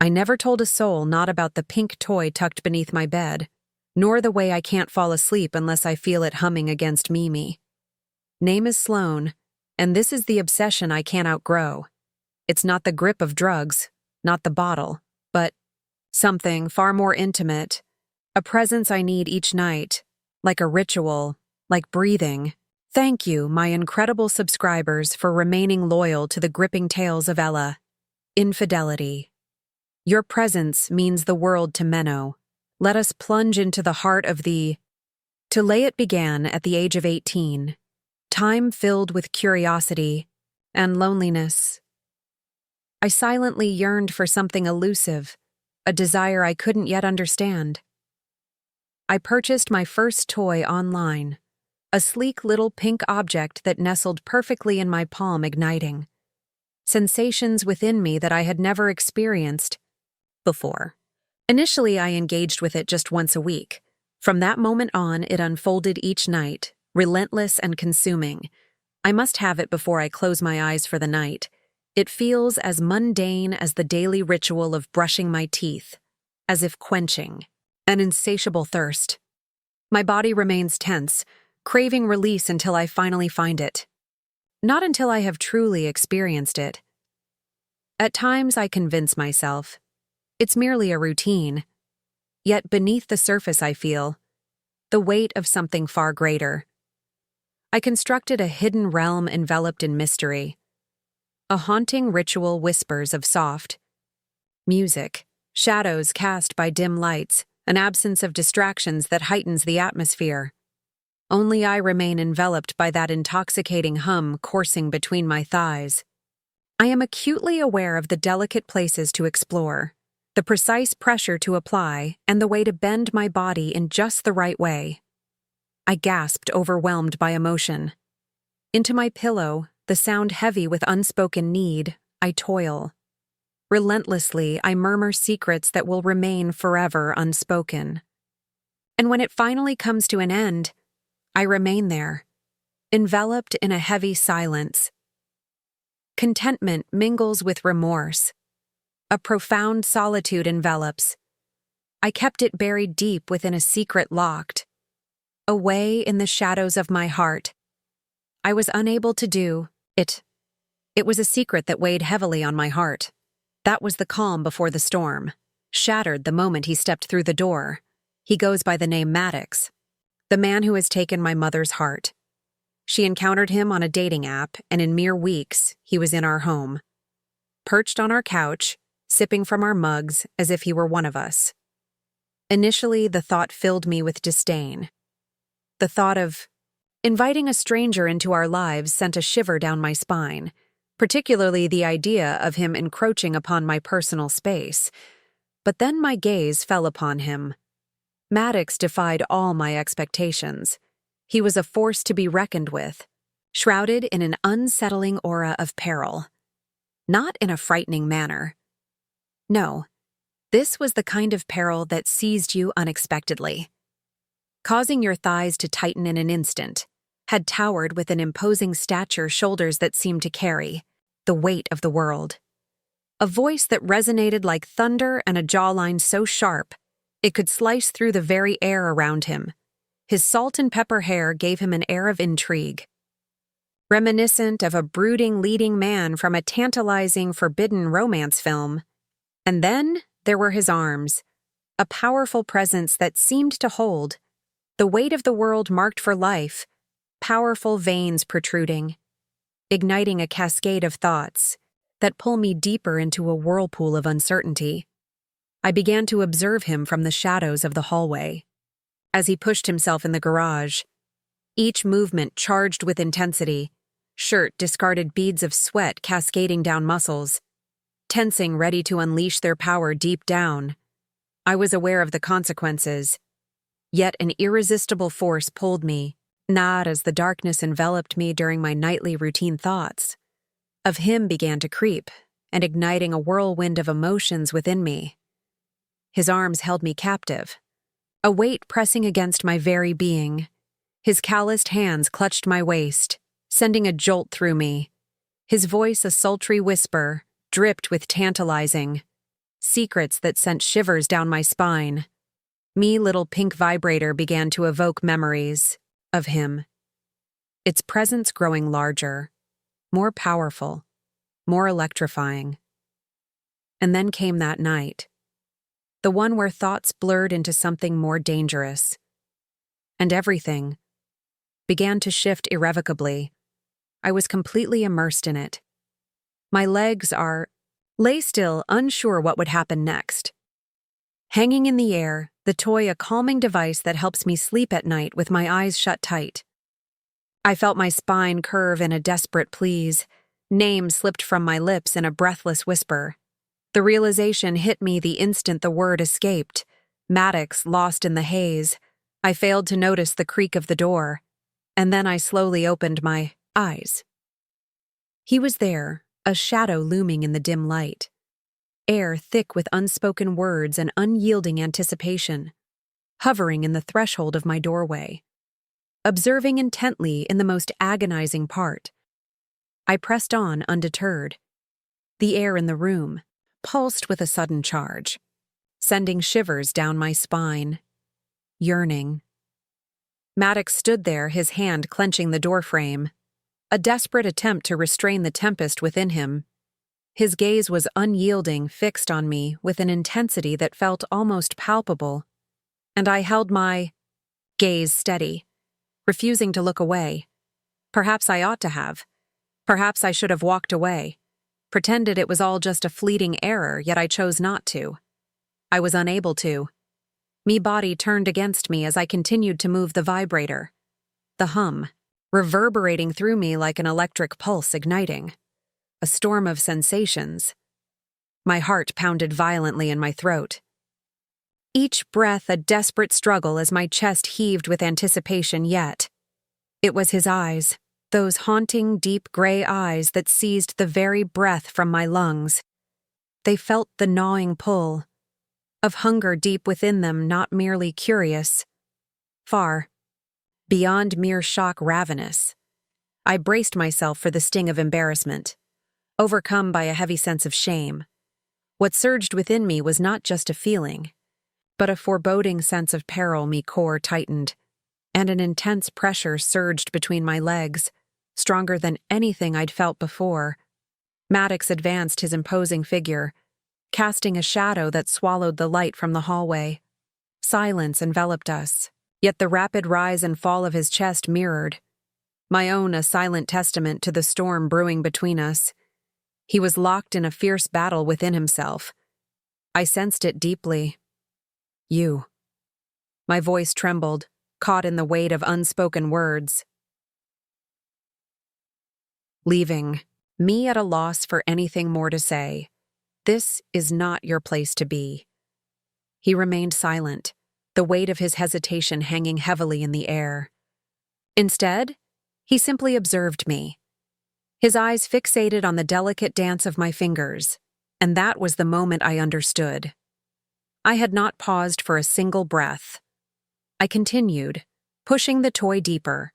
I never told a soul, not about the pink toy tucked beneath my bed, nor the way I can't fall asleep unless I feel it humming against Mimi. Name is Sloane, and this is the obsession I can't outgrow. It's not the grip of drugs, not the bottle, but something far more intimate, a presence I need each night, like a ritual, like breathing. Thank you, my incredible subscribers, for remaining loyal to the gripping tales of Ella. Infidelity. Your presence means the world to Menno. Let us plunge into the heart of the... To lay it began at the age of 18, time filled with curiosity and loneliness. I silently yearned for something elusive, a desire I couldn't yet understand. I purchased my first toy online, a sleek little pink object that nestled perfectly in my palm, igniting sensations within me that I had never experienced before. Initially, I engaged with it just once a week. From that moment on, it unfolded each night, relentless and consuming. I must have it before I close my eyes for the night. It feels as mundane as the daily ritual of brushing my teeth, as if quenching an insatiable thirst. My body remains tense, craving release until I finally find it. Not until I have truly experienced it. At times, I convince myself it's merely a routine. Yet beneath the surface, I feel the weight of something far greater. I constructed a hidden realm enveloped in mystery. A haunting ritual whispers of soft music, shadows cast by dim lights, an absence of distractions that heightens the atmosphere. Only I remain enveloped by that intoxicating hum coursing between my thighs. I am acutely aware of the delicate places to explore, the precise pressure to apply, and the way to bend my body in just the right way. I gasped, overwhelmed by emotion. Into my pillow, the sound heavy with unspoken need, I toil. Relentlessly, I murmur secrets that will remain forever unspoken. And when it finally comes to an end, I remain there, enveloped in a heavy silence. Contentment mingles with remorse. A profound solitude envelops. I kept it buried deep within a secret locked, away in the shadows of my heart. I was unable to do it. It was a secret that weighed heavily on my heart. That was the calm before the storm, shattered the moment he stepped through the door. He goes by the name Maddox, the man who has taken my mother's heart. She encountered him on a dating app, and in mere weeks, he was in our home. Perched on our couch, sipping from our mugs as if he were one of us. Initially, the thought filled me with disdain. The thought of inviting a stranger into our lives sent a shiver down my spine, particularly the idea of him encroaching upon my personal space. But then my gaze fell upon him. Maddox defied all my expectations. He was a force to be reckoned with, shrouded in an unsettling aura of peril. Not in a frightening manner. No, this was the kind of peril that seized you unexpectedly, causing your thighs to tighten in an instant, had towered with an imposing stature, shoulders that seemed to carry the weight of the world. A voice that resonated like thunder and a jawline so sharp it could slice through the very air around him. His salt and pepper hair gave him an air of intrigue, reminiscent of a brooding leading man from a tantalizing forbidden romance film. And then there were his arms, a powerful presence that seemed to hold the weight of the world marked for life, powerful veins protruding, igniting a cascade of thoughts that pull me deeper into a whirlpool of uncertainty. I began to observe him from the shadows of the hallway. As he pushed himself in the garage, each movement charged with intensity, shirt discarded beads of sweat cascading down muscles, tensing ready to unleash their power deep down. I was aware of the consequences, yet an irresistible force pulled me, not as the darkness enveloped me during my nightly routine thoughts. Of him began to creep, and igniting a whirlwind of emotions within me. His arms held me captive, a weight pressing against my very being. His calloused hands clutched my waist, sending a jolt through me. His voice, a sultry whisper, dripped with tantalizing secrets that sent shivers down my spine. Me little pink vibrator began to evoke memories of him, its presence growing larger, more powerful, more electrifying. And then came that night, the one where thoughts blurred into something more dangerous, and everything began to shift irrevocably. I was completely immersed in it. My legs lay still, unsure what would happen next. Hanging in the air, the toy a calming device that helps me sleep at night with my eyes shut tight. I felt my spine curve in a desperate please. Name slipped from my lips in a breathless whisper. The realization hit me the instant the word escaped. Maddox lost in the haze. I failed to notice the creak of the door, and then I slowly opened my eyes. He was there, a shadow looming in the dim light. Air thick with unspoken words and unyielding anticipation, hovering in the threshold of my doorway. Observing intently in the most agonizing part. I pressed on undeterred. The air in the room pulsed with a sudden charge, sending shivers down my spine. Yearning. Maddox stood there, his hand clenching the doorframe, a desperate attempt to restrain the tempest within him. His gaze was unyielding, fixed on me with an intensity that felt almost palpable, and I held my gaze steady, refusing to look away. Perhaps I ought to have. Perhaps I should have walked away, pretended it was all just a fleeting error, yet I chose not to. I was unable to. Me body turned against me as I continued to move the vibrator. The hum, reverberating through me like an electric pulse igniting. A storm of sensations. My heart pounded violently in my throat. Each breath a desperate struggle as my chest heaved with anticipation, yet it was his eyes, those haunting, deep gray eyes that seized the very breath from my lungs. They felt the gnawing pull of hunger deep within them, not merely curious. Far, beyond mere shock, ravenous. I braced myself for the sting of embarrassment, overcome by a heavy sense of shame. What surged within me was not just a feeling, but a foreboding sense of peril. Me core tightened, and an intense pressure surged between my legs, stronger than anything I'd felt before. Maddox advanced, his imposing figure, casting a shadow that swallowed the light from the hallway. Silence enveloped us, yet the rapid rise and fall of his chest mirrored my own, a silent testament to the storm brewing between us. He was locked in a fierce battle within himself. I sensed it deeply. You. My voice trembled, caught in the weight of unspoken words. Leaving, me at a loss for anything more to say. This is not your place to be. He remained silent, the weight of his hesitation hanging heavily in the air. Instead, he simply observed me, his eyes fixated on the delicate dance of my fingers, and that was the moment I understood. I had not paused for a single breath. I continued, pushing the toy deeper,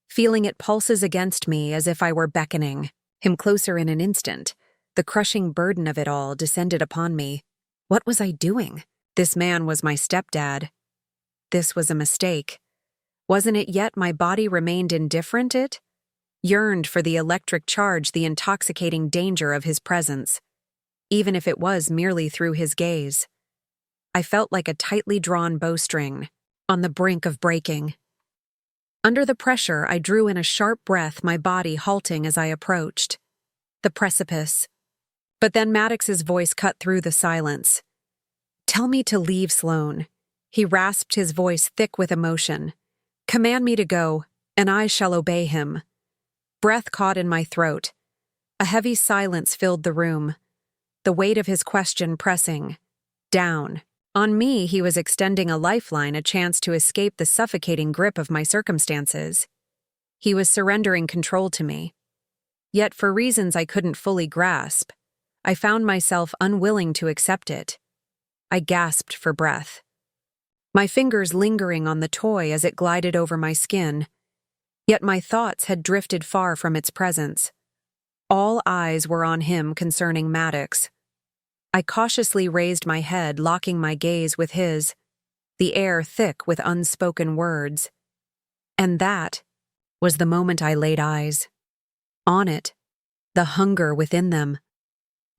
feeling it pulses against me as if I were beckoning him closer. In an instant, the crushing burden of it all descended upon me. What was I doing? This man was my stepdad. This was a mistake. Wasn't it yet my body remained indifferent? It yearned for the electric charge, the intoxicating danger of his presence, even if it was merely through his gaze. I felt like a tightly drawn bowstring, on the brink of breaking. Under the pressure, I drew in a sharp breath, my body halting as I approached the precipice. But then Maddox's voice cut through the silence. "Tell me to leave, Sloane." He rasped, his voice thick with emotion. "Command me to go, and I shall obey him." Breath caught in my throat. A heavy silence filled the room, the weight of his question pressing down. On me, he was extending a lifeline, a chance to escape the suffocating grip of my circumstances. He was surrendering control to me. Yet, for reasons I couldn't fully grasp, I found myself unwilling to accept it. I gasped for breath, my fingers lingering on the toy as it glided over my skin. Yet my thoughts had drifted far from its presence. All eyes were on him concerning Maddox. I cautiously raised my head, locking my gaze with his, the air thick with unspoken words. And that was the moment I laid eyes on it, the hunger within them,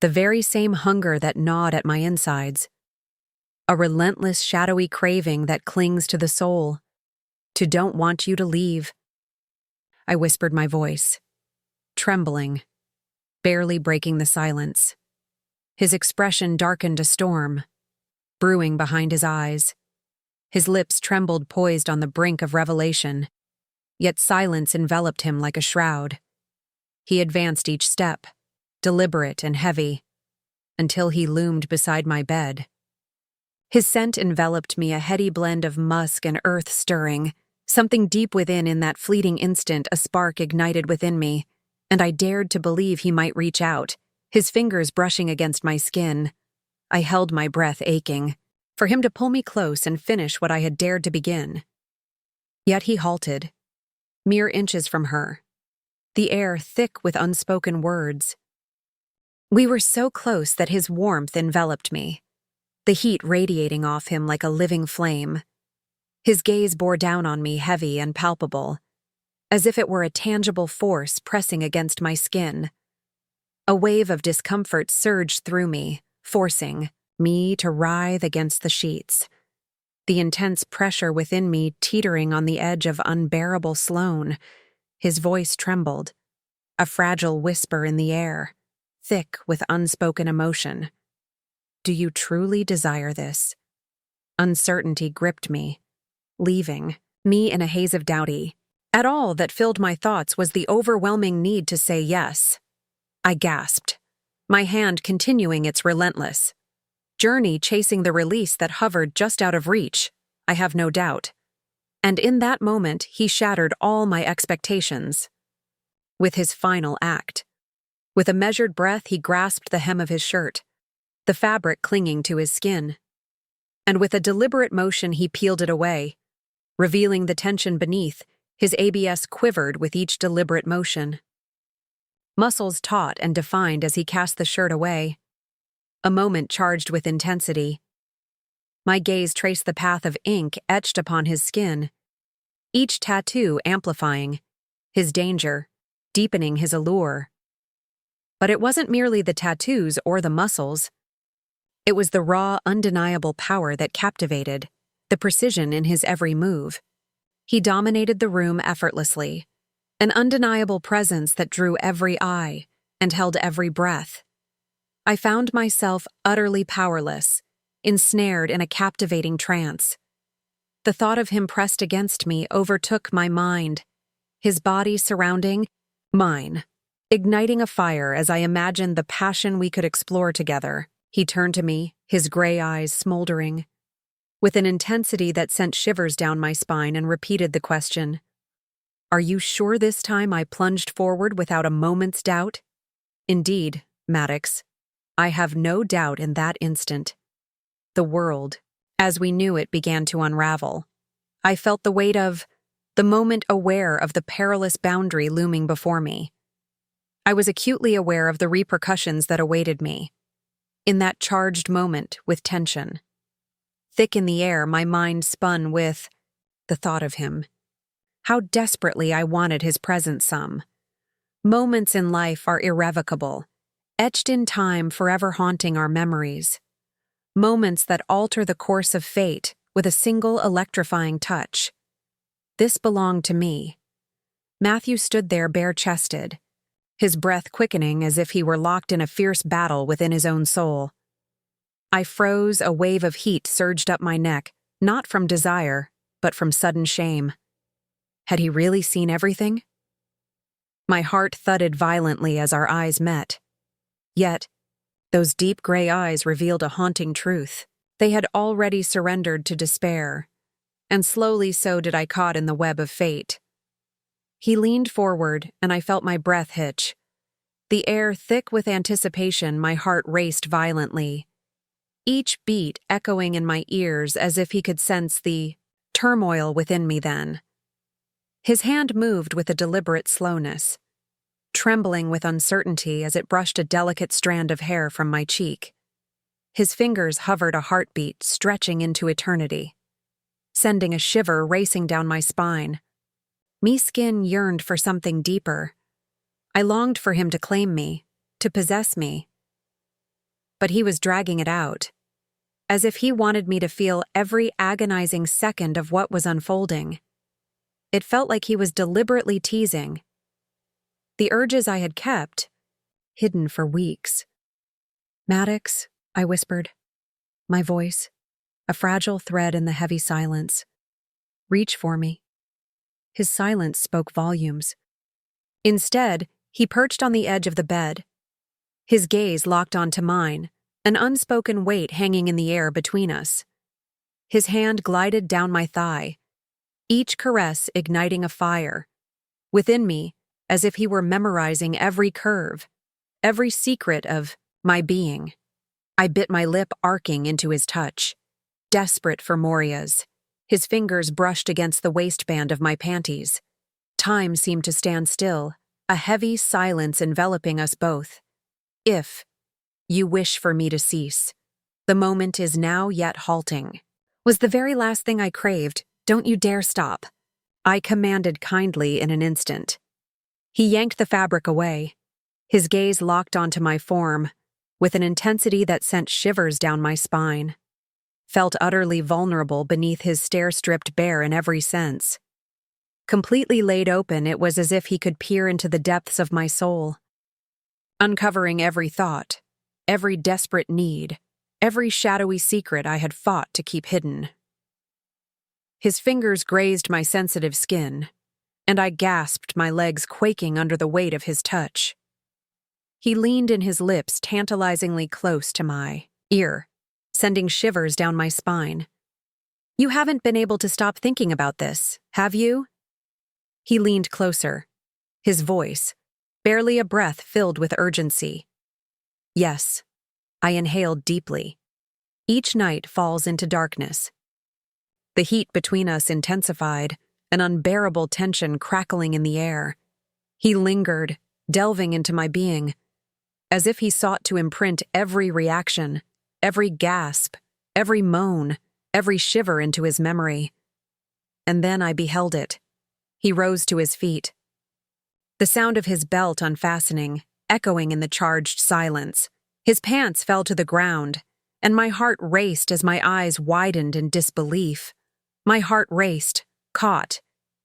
the very same hunger that gnawed at my insides, a relentless, shadowy craving that clings to the soul, to don't want you to leave. I whispered my voice, trembling, barely breaking the silence. His expression darkened a storm, brewing behind his eyes. His lips trembled, poised on the brink of revelation, yet silence enveloped him like a shroud. He advanced each step, deliberate and heavy, until he loomed beside my bed. His scent enveloped me, a heady blend of musk and earth-stirring. Something deep within, in that fleeting instant, a spark ignited within me, and I dared to believe he might reach out, his fingers brushing against my skin. I held my breath, aching for him to pull me close and finish what I had dared to begin. Yet he halted, mere inches from her, the air thick with unspoken words. We were so close that his warmth enveloped me, the heat radiating off him like a living flame. His gaze bore down on me, heavy and palpable, as if it were a tangible force pressing against my skin. A wave of discomfort surged through me, forcing me to writhe against the sheets, the intense pressure within me teetering on the edge of unbearable Sloane. His voice trembled, a fragile whisper in the air, thick with unspoken emotion. Do you truly desire this? Uncertainty gripped me, leaving me in a haze of doubty. At all that filled my thoughts was the overwhelming need to say yes. I gasped, my hand continuing its relentless journey, chasing the release that hovered just out of reach, I have no doubt. And in that moment, he shattered all my expectations. With his final act. With a measured breath, he grasped the hem of his shirt, the fabric clinging to his skin. And with a deliberate motion, he peeled it away, revealing the tension beneath. His ABS quivered with each deliberate motion. Muscles taut and defined as he cast the shirt away. A moment charged with intensity. My gaze traced the path of ink etched upon his skin, each tattoo amplifying his danger, deepening his allure. But it wasn't merely the tattoos or the muscles. It was the raw, undeniable power that captivated, the precision in his every move. He dominated the room effortlessly, an undeniable presence that drew every eye and held every breath. I found myself utterly powerless, ensnared in a captivating trance. The thought of him pressed against me overtook my mind, his body surrounding mine, igniting a fire as I imagined the passion we could explore together. He turned to me, his gray eyes smoldering, with an intensity that sent shivers down my spine, and repeated the question. Are you sure this time? I plunged forward without a moment's doubt. Indeed, Maddox, I have no doubt in that instant. The world, as we knew it, began to unravel. I felt the weight of the moment, aware of the perilous boundary looming before me. I was acutely aware of the repercussions that awaited me. In that charged moment, with tension thick in the air, my mind spun with the thought of him. How desperately I wanted his presence. Some moments in life are irrevocable, etched in time, forever haunting our memories. Moments that alter the course of fate with a single electrifying touch. This belonged to me. Matthew stood there bare-chested, his breath quickening as if he were locked in a fierce battle within his own soul. I froze, a wave of heat surged up my neck, not from desire, but from sudden shame. Had he really seen everything? My heart thudded violently as our eyes met. Yet, those deep gray eyes revealed a haunting truth. They had already surrendered to despair, and slowly so did I, caught in the web of fate. He leaned forward, and I felt my breath hitch. The air thick with anticipation, my heart raced violently, each beat echoing in my ears as if he could sense the turmoil within me then. His hand moved with a deliberate slowness, trembling with uncertainty as it brushed a delicate strand of hair from my cheek. His fingers hovered a heartbeat stretching into eternity, sending a shiver racing down my spine. Me skin yearned for something deeper. I longed for him to claim me, to possess me. But he was dragging it out, as if he wanted me to feel every agonizing second of what was unfolding. It felt like he was deliberately teasing. The urges I had kept, hidden for weeks. "Maddox," I whispered, my voice, a fragile thread in the heavy silence. "Reach for me." His silence spoke volumes. Instead, he perched on the edge of the bed. His gaze locked onto mine, an unspoken weight hanging in the air between us. His hand glided down my thigh, each caress igniting a fire within me, as if he were memorizing every curve, every secret of my being. I bit my lip, arcing into his touch, desperate for Moria's. His fingers brushed against the waistband of my panties. Time seemed to stand still, a heavy silence enveloping us both. "If you wish for me to cease, the moment is now yet halting," was the very last thing I craved. "Don't you dare stop," I commanded kindly in an instant. He yanked the fabric away, his gaze locked onto my form, with an intensity that sent shivers down my spine. Felt utterly vulnerable beneath his stare stripped bare in every sense. Completely laid open, it was as if he could peer into the depths of my soul, uncovering every thought, every desperate need, every shadowy secret I had fought to keep hidden. His fingers grazed my sensitive skin, and I gasped, my legs quaking under the weight of his touch. He leaned in, his lips tantalizingly close to my ear, sending shivers down my spine. "You haven't been able to stop thinking about this, have you?" He leaned closer, his voice, barely a breath, filled with urgency. "Yes," I inhaled deeply. Each night falls into darkness. The heat between us intensified, an unbearable tension crackling in the air. He lingered, delving into my being, as if he sought to imprint every reaction, every gasp, every moan, every shiver into his memory. And then I beheld it. He rose to his feet. The sound of his belt unfastening, echoing in the charged silence. His pants fell to the ground, and my heart raced as my eyes widened in disbelief. My heart raced, caught,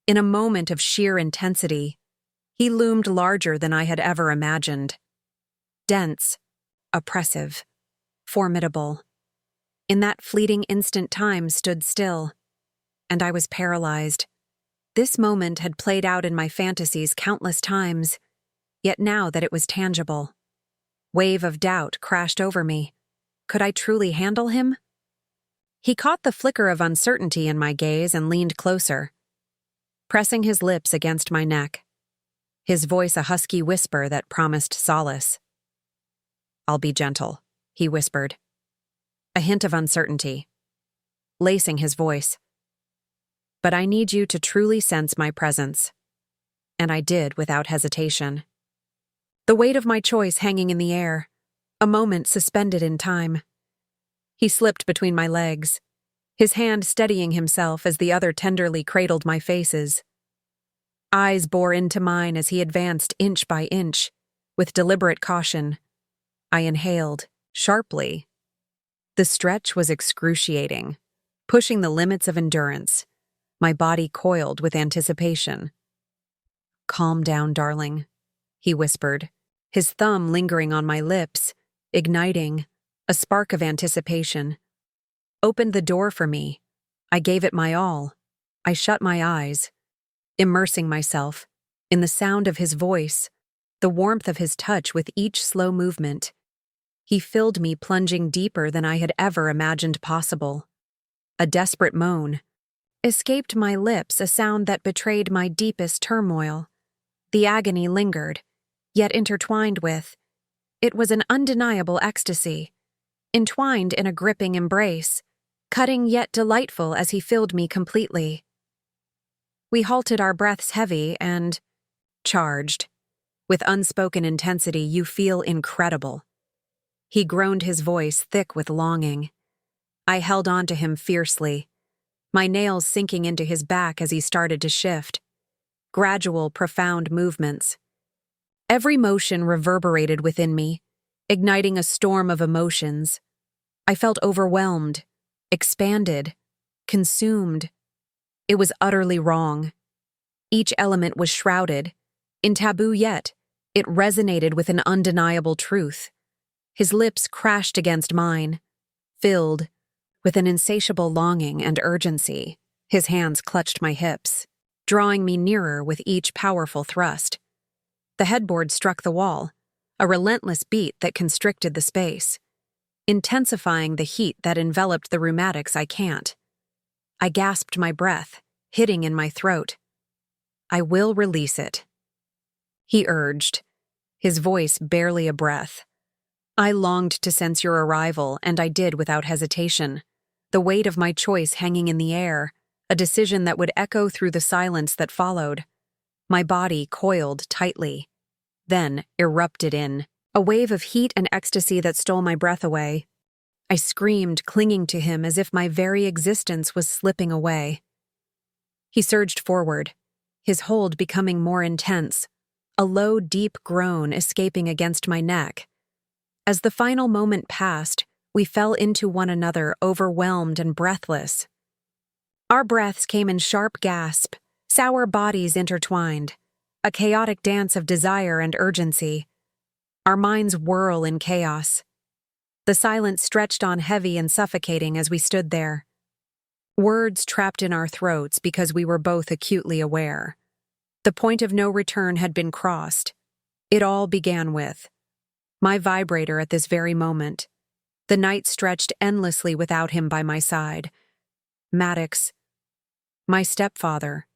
in a moment of sheer intensity. He loomed larger than I had ever imagined. Dense, oppressive, formidable. In that fleeting instant, time stood still, and I was paralyzed. This moment had played out in my fantasies countless times, yet now that it was tangible, wave of doubt crashed over me. Could I truly handle him? He caught the flicker of uncertainty in my gaze and leaned closer, pressing his lips against my neck, his voice a husky whisper that promised solace. "I'll be gentle," he whispered, a hint of uncertainty, lacing his voice. "But I need you to truly sense my presence." And I did without hesitation. The weight of my choice hanging in the air, a moment suspended in time. He slipped between my legs, his hand steadying himself as the other tenderly cradled my faces. Eyes bore into mine as he advanced inch by inch, with deliberate caution. I inhaled, sharply. The stretch was excruciating, pushing the limits of endurance. My body coiled with anticipation. "Calm down, darling," he whispered, his thumb lingering on my lips, igniting a spark of anticipation. Opened the door for me. I gave it my all. I shut my eyes, immersing myself in the sound of his voice, the warmth of his touch with each slow movement. He filled me, plunging deeper than I had ever imagined possible. A desperate moan escaped my lips, a sound that betrayed my deepest turmoil. The agony lingered, yet intertwined with. It was an undeniable ecstasy, entwined in a gripping embrace, cutting yet delightful as he filled me completely. We halted, our breaths heavy and charged. With unspoken intensity, "You feel incredible." He groaned, his voice thick with longing. I held on to him fiercely, my nails sinking into his back as he started to shift. Gradual, profound movements. Every motion reverberated within me, igniting a storm of emotions. I felt overwhelmed, expanded, consumed. It was utterly wrong. Each element was shrouded, in taboo, yet it resonated with an undeniable truth. His lips crashed against mine, filled with an insatiable longing and urgency. His hands clutched my hips, drawing me nearer with each powerful thrust. The headboard struck the wall, a relentless beat that constricted the space, intensifying the heat that enveloped the rheumatics I can't. I gasped my breath, hitting in my throat. I will release it, he urged, his voice barely a breath. I longed to sense your arrival, and I did without hesitation, the weight of my choice hanging in the air, a decision that would echo through the silence that followed. My body coiled tightly, then erupted in a wave of heat and ecstasy that stole my breath away. I screamed, clinging to him as if my very existence was slipping away. He surged forward, his hold becoming more intense, a low, deep groan escaping against my neck. As the final moment passed, we fell into one another, overwhelmed and breathless. Our breaths came in sharp gasps, sour bodies intertwined, a chaotic dance of desire and urgency. Our minds whirl in chaos. The silence stretched on heavy and suffocating as we stood there. Words trapped in our throats because we were both acutely aware. The point of no return had been crossed. It all began with my vibrator at this very moment. The night stretched endlessly without him by my side. Maddox, my stepfather,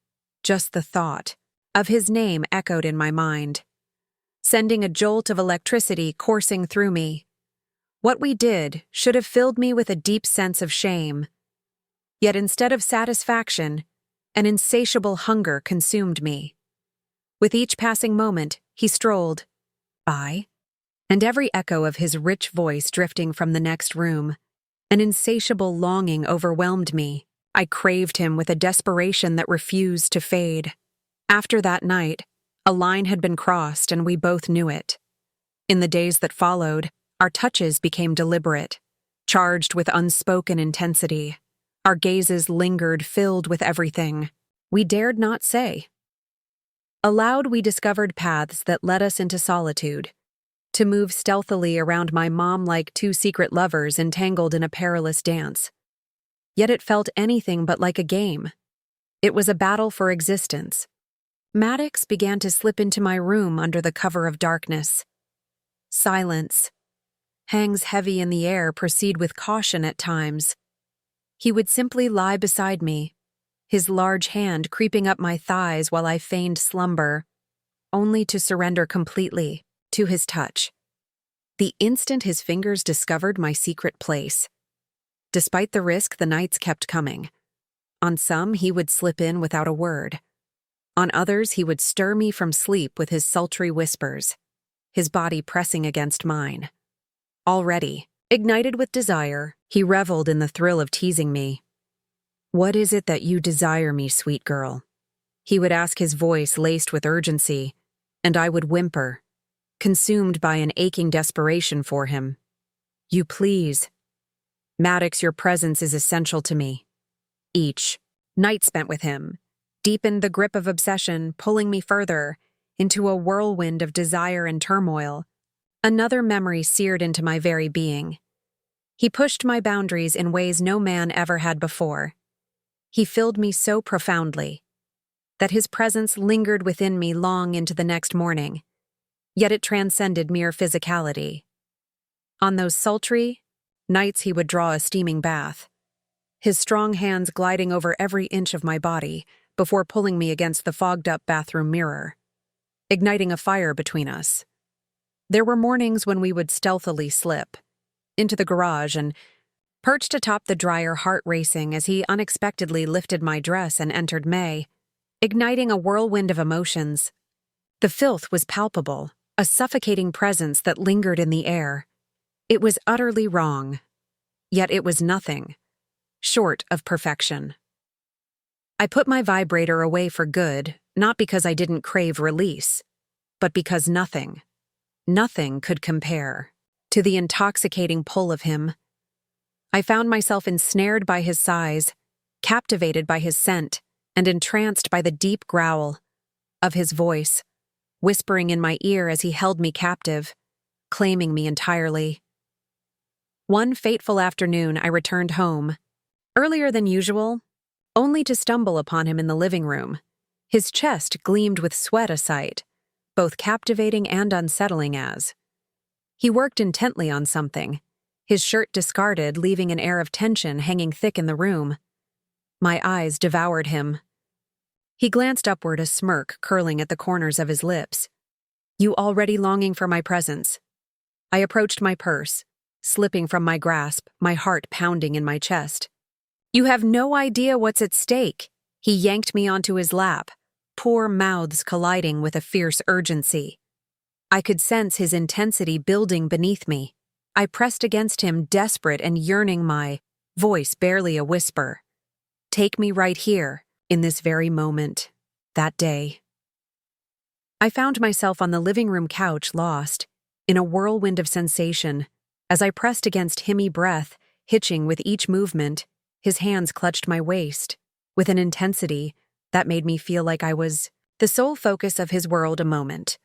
just the thought of his name echoed in my mind, sending a jolt of electricity coursing through me. What we did should have filled me with a deep sense of shame. Yet instead of satisfaction, an insatiable hunger consumed me. With each passing moment, he strolled by, and every echo of his rich voice drifting from the next room, an insatiable longing overwhelmed me. I craved him with a desperation that refused to fade. After that night, a line had been crossed and we both knew it. In the days that followed, our touches became deliberate, charged with unspoken intensity. Our gazes lingered, filled with everything we dared not say. Aloud, we discovered paths that led us into solitude, to move stealthily around my mom like two secret lovers entangled in a perilous dance. Yet it felt anything but like a game. It was a battle for existence. Maddox began to slip into my room under the cover of darkness. Silence hangs heavy in the air, proceed with caution at times. He would simply lie beside me, his large hand creeping up my thighs while I feigned slumber, only to surrender completely to his touch. The instant his fingers discovered my secret place. Despite the risk, the nights kept coming. On some, he would slip in without a word. On others, he would stir me from sleep with his sultry whispers, his body pressing against mine. Already, ignited with desire, he reveled in the thrill of teasing me. "What is it that you desire me, sweet girl?" He would ask, his voice laced with urgency, and I would whimper, consumed by an aching desperation for him. "You please. Maddox, your presence is essential to me." Each night spent with him deepened the grip of obsession, pulling me further into a whirlwind of desire and turmoil. Another memory seared into my very being. He pushed my boundaries in ways no man ever had before. He filled me so profoundly that his presence lingered within me long into the next morning, yet it transcended mere physicality. On those sultry nights, he would draw a steaming bath, his strong hands gliding over every inch of my body before pulling me against the fogged-up bathroom mirror, igniting a fire between us. There were mornings when we would stealthily slip into the garage and, perched atop the dryer, heart racing as he unexpectedly lifted my dress and entered May, igniting a whirlwind of emotions. The filth was palpable, a suffocating presence that lingered in the air. It was utterly wrong, yet it was nothing short of perfection. I put my vibrator away for good, not because I didn't crave release, but because nothing could compare to the intoxicating pull of him. I found myself ensnared by his size, captivated by his scent, and entranced by the deep growl of his voice, whispering in my ear as he held me captive, claiming me entirely. One fateful afternoon, I returned home, earlier than usual, only to stumble upon him in the living room. His chest gleamed with sweat a sight, both captivating and unsettling as. He worked intently on something, his shirt discarded, leaving an air of tension hanging thick in the room. My eyes devoured him. He glanced upward, a smirk curling at the corners of his lips. "You already longing for my presence?" I approached my purse, slipping from my grasp, my heart pounding in my chest. "You have no idea what's at stake." He yanked me onto his lap, poor mouths colliding with a fierce urgency. I could sense his intensity building beneath me. I pressed against him, desperate and yearning, my voice barely a whisper. "Take me right here, in this very moment." That day, I found myself on the living room couch, lost in a whirlwind of sensation. As I pressed against him, breath hitching with each movement, his hands clutched my waist with an intensity that made me feel like I was the sole focus of his world, a moment,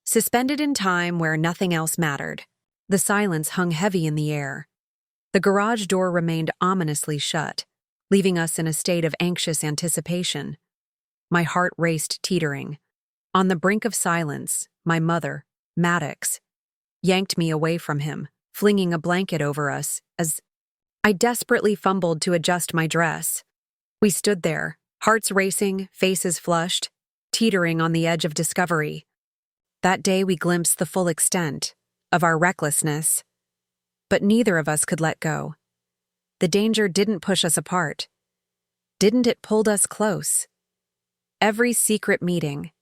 suspended in time where nothing else mattered. The silence hung heavy in the air. The garage door remained ominously shut, leaving us in a state of anxious anticipation. My heart raced, teetering. On the brink of silence, my mother, Maddox, yanked me away from him, flinging a blanket over us as I desperately fumbled to adjust my dress. We stood there, hearts racing, faces flushed, teetering on the edge of discovery. That day we glimpsed the full extent of our recklessness, but neither of us could let go. The danger didn't push us apart. Didn't it pull us close? Every secret meeting,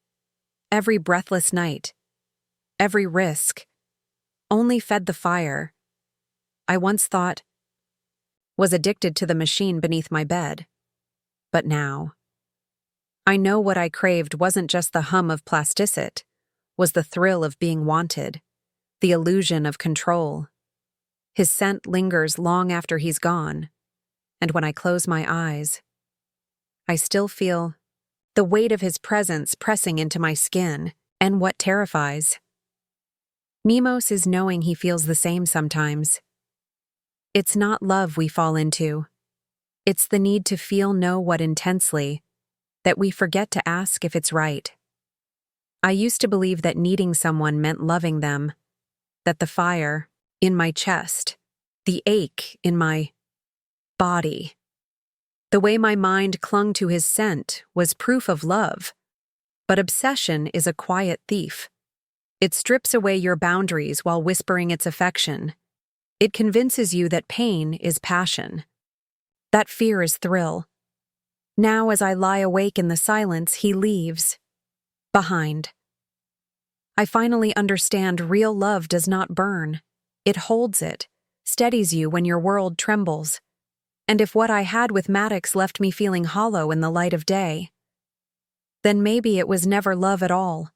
every breathless night, every risk, only fed the fire I once thought was addicted to the machine beneath my bed. But now, I know what I craved wasn't just the hum of plasticit, was the thrill of being wanted, the illusion of control. His scent lingers long after he's gone, and when I close my eyes, I still feel the weight of his presence pressing into my skin. And what terrifies Mimos is knowing he feels the same sometimes. It's not love we fall into. It's the need to feel, know what intensely, that we forget to ask if it's right. I used to believe that needing someone meant loving them, that the fire in my chest, the ache in my body, the way my mind clung to his scent was proof of love. But obsession is a quiet thief. It strips away your boundaries while whispering its affection. It convinces you that pain is passion, that fear is thrill. Now, as I lie awake in the silence, he leaves behind. I finally understand real love does not burn. It holds it, steadies you when your world trembles. And if what I had with Maddox left me feeling hollow in the light of day, then maybe it was never love at all.